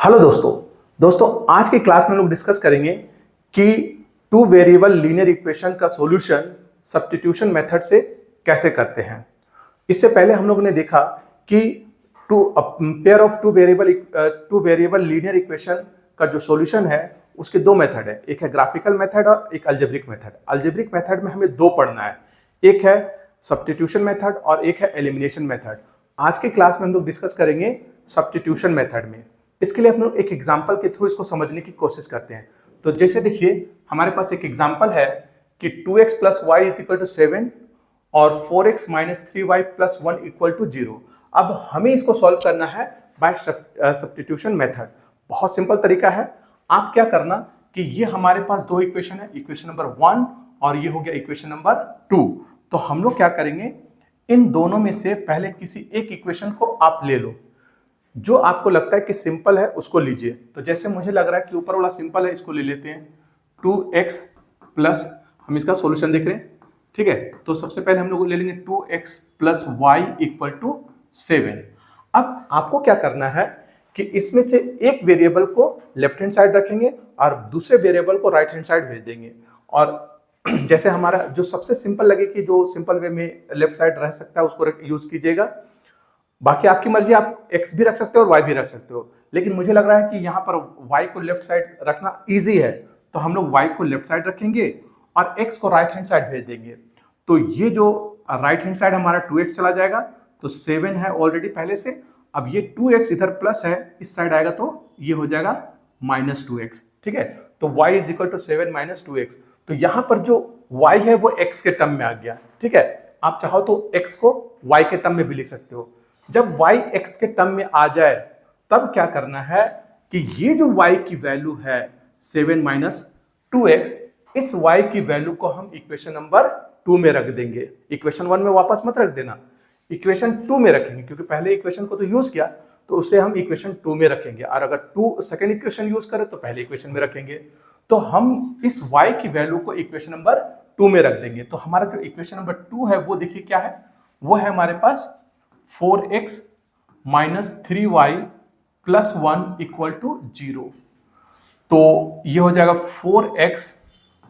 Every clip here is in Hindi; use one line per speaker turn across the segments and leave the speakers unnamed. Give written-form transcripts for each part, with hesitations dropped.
हेलो दोस्तों आज की क्लास में हम लोग डिस्कस करेंगे कि टू वेरिएबल लीनियर इक्वेशन का सॉल्यूशन सब्स्टिट्यूशन मेथड से कैसे करते हैं। इससे पहले हम लोग ने देखा कि pair of two variable linear equation का जो सॉल्यूशन है उसके दो मेथड है, एक है ग्राफिकल मेथड और एक अलजेब्रिक मेथड। अलजेब्रिक मेथड में हमें दो पढ़ना है, एक है सब्स्टिट्यूशन मेथड और एक है एलिमिनेशन मेथड। आज के क्लास में हम लोग डिस्कस करेंगे सब्स्टिट्यूशन मेथड में। इसके लिए हम लोग एक एग्जांपल के थ्रू इसको समझने की कोशिश करते हैं। तो जैसे देखिए हमारे पास एक एग्जांपल है कि 2x plus Y is equal to 7 और 4x minus 3y plus 1 equal to 0। अब हमें इसको सॉल्व करना है बाय सब्स्टिट्यूशन मेथड। बहुत सिंपल तरीका है। आप क्या करना कि ये हमारे पास दो इक्वेशन है, इक्वेशन नंबर 1 और ये हो गया इक्वेशन नंबर 2। तो हम लोग क्या करेंगे, इन दोनों में से पहले किसी एक इक्वेशन को आप ले लो, जो आपको लगता है कि सिंपल है उसको लीजिए। तो जैसे मुझे लग रहा है कि ऊपर वाला सिंपल है, इसको ले लेते हैं। 2x प्लस, हम इसका सॉल्यूशन देख रहे हैं, ठीक है। तो सबसे पहले हम लोग ले लेंगे 2x plus Y equal to 7। अब आपको क्या करना है कि इसमें से एक वेरिएबल को लेफ्ट हैंड साइड रखेंगे और दूसरे वेरिएबल को राइट हैंड साइड भेज देंगे। और जैसे हमारा जो सबसे सिंपल लगे कि जो सिंपल वे में लेफ्ट साइड रह सकता है उसको यूज कीजिएगा। बाकी आपकी मर्जी, आप x भी रख सकते हो और y भी रख सकते हो, लेकिन मुझे लग रहा है कि यहाँ पर y को लेफ्ट साइड रखना इजी है, तो हम लोग y को लेफ्ट साइड रखेंगे और x को राइट हैंड साइड भेज देंगे। तो ये जो राइट हैंड साइड हमारा 2x चला जाएगा, तो 7 है ऑलरेडी पहले से। अब ये 2x इधर प्लस है, इस साइड आएगा तो ये हो जाएगा माइनस 2x, ठीक है। तो y is equal to 7 minus 2x। तो यहाँ पर जो y है वो x के टर्म में आ गया, ठीक है। आप चाहो तो x को y के टर्म में भी लिख सकते हो। जब y x के टर्म में आ जाए तब क्या करना है कि ये जो y की वैल्यू है 7 माइनस 2x, इस y की वैल्यू को हम इक्वेशन नंबर 2 में रख देंगे। इक्वेशन 1 में वापस मत रख देना, इक्वेशन 2 में रखेंगे, क्योंकि पहले इक्वेशन को तो यूज किया तो उसे हम इक्वेशन 2 में रखेंगे। और अगर 2 सेकेंड इक्वेशन यूज करें तो पहले इक्वेशन में रखेंगे। तो हम इस y की वैल्यू को इक्वेशन नंबर 2 में रख देंगे। तो हमारा जो इक्वेशन नंबर 2 है वो देखिए क्या है, वो है हमारे पास 4x minus 3y plus 1 equal to 0। तो ये हो जाएगा 4x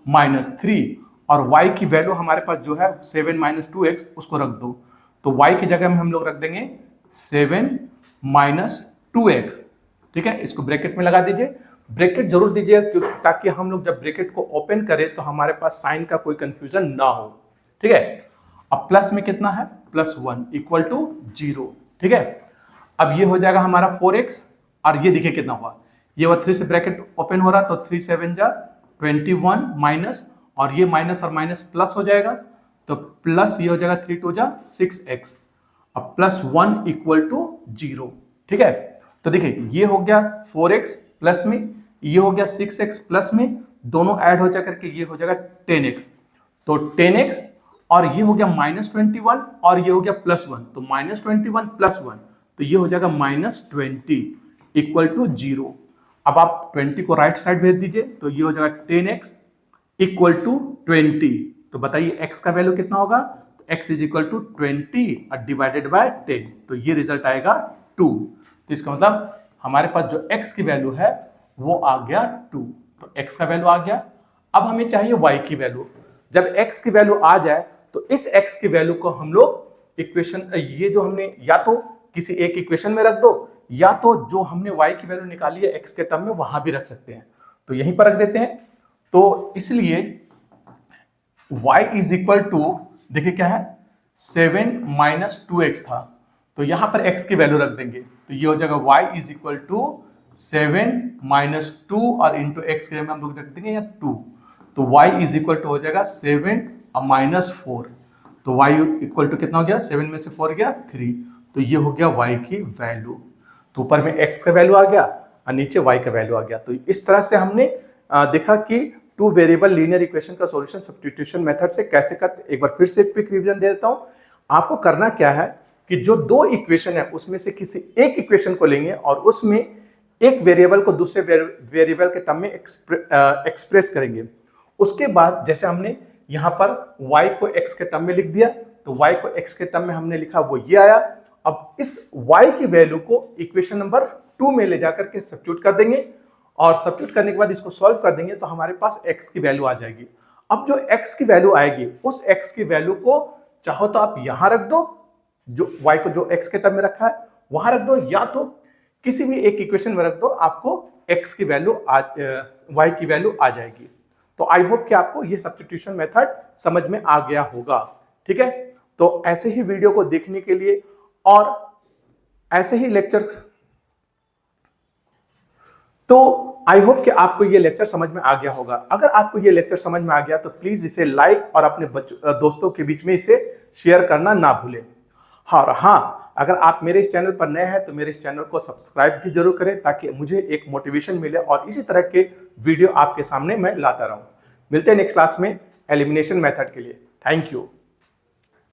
माइनस 3 और y की वैल्यू हमारे पास जो है 7 माइनस 2x, उसको रख दो। तो y की जगह में हम लोग रख देंगे 7 माइनस 2x, ठीक है। इसको ब्रैकेट में लगा दीजिए, ब्रैकेट जरूर दीजिए ताकि हम लोग जब ब्रैकेट को ओपन करें तो हमारे पास साइन का कोई कंफ्यूजन ना हो, ठीक है। अब प्लस में कितना है, प्लस 1 इक्वल टू 0, ठीक है। अब ये हो जाएगा हमारा 4x और ये देखिए कितना हुआ, ये हुआ 3 से ब्रैकेट ओपन हो रहा, तो 3 7 जा 21 माइनस, और ये माइनस और माइनस प्लस हो जाएगा, तो प्लस ये हो जाएगा 3 2 जा 6x। अब प्लस 1 इक्वल टू 0, ठीक है। तो देखिए ये हो गया 4x प्लस में, ये हो गया 6x प्लस में, दोनों ऐड हो जाकर के ये हो जाएगा 10x। तो 10x और ये हो गया माइनस 21 और ये हो गया प्लस 1, तो माइनस 21 प्लस 1, तो ये हो जाएगा माइनस 20 इक्वल टू 0। अब आप 20 को राइट साइड भेज दीजिए, तो ये हो जाएगा 10x इक्वल टू 20। तो बताइए x का वैल्यू कितना होगा, तो x is equal to 20 divided by 10, तो ये रिजल्ट आएगा 2। तो इसका मतलब हमारे पास जो x की वैल्यू है वो आ गया 2। तो x का वैल्यू आ गया। अब हमें चाहिए y की वैल्यू। जब x की वैल्यू आ जाए तो इस x की वैल्यू को हम लोग इक्वेशन, ये जो हमने या तो किसी एक इक्वेशन में रख दो, या तो जो हमने y की वैल्यू निकाली है x के टर्म में वहां भी रख सकते हैं। तो यहीं पर रख देते हैं। तो इसलिए y इज इक्वल टू, देखिए क्या है, 7 माइनस 2x था, तो यहां पर x की वैल्यू रख देंगे, तो ये हो जाएगा y is equal to 7 minus 2 और इंटू x के जगह में हम लोग रख देंगे या 2, तो y इज इक्वल टू हो जाएगा 7 माइनस 4। तो y इक्वल टू कितना हो गया, 7 में से 4 गया 3, तो ये हो गया y की वैल्यू। तो ऊपर में x का वैल्यू आ गया और नीचे y का वैल्यू आ गया। तो इस तरह से हमने देखा कि टू वेरिएबल लीनियर इक्वेशन का सॉल्यूशन सब्स्टिट्यूशन मेथड से कैसे करते। एक बार फिर से एक क्विक रिवीजन दे देता हूं। आपको करना क्या है कि जो दो इक्वेशन है उसमें से किसी एक इक्वेशन को लेंगे और उसमें एक वेरिएबल को दूसरे वेरिएबल के टर्म में एक्सप्रेस करेंगे। उसके बाद जैसे हमने यहाँ पर y को x के टर्म में लिख दिया, तो y को x के टर्म में हमने लिखा वो ये आया। अब इस y की वैल्यू को इक्वेशन नंबर 2 में ले जाकर के सब्स्टिट्यूट कर देंगे और सब्स्टिट्यूट करने के बाद इसको सॉल्व कर देंगे तो हमारे पास x की वैल्यू आ जाएगी। अब जो x की वैल्यू आएगी उस x की वैल्यू को चाहो तो आप यहां रख दो, जो y को जो x के टर्म में रखा है वहां रख दो, या तो किसी भी एक इक्वेशन में रख दो, आपको x की वैल्यू y की वैल्यू आ जाएगी। तो आई होप कि आपको ये सब्स्टिट्यूशन मेथड समझ में आ गया होगा। ठीक है, तो ऐसे ही वीडियो को देखने के लिए और ऐसे ही लेक्चर, तो आई होप कि आपको ये लेक्चर समझ में आ गया होगा। अगर आपको ये लेक्चर समझ में आ गया तो प्लीज इसे लाइक और अपने दोस्तों के बीच में इसे शेयर करना ना भूलें। हाँ, अगर आप मेरे इस चैनल पर नए हैं तो मेरे इस चैनल को सब्सक्राइब भी जरूर करें ताकि मुझे एक मोटिवेशन मिले और इसी तरह के वीडियो आपके सामने मैं लाता रहूं। मिलते हैं नेक्स्ट क्लास में एलिमिनेशन मेथड के लिए। Thank you.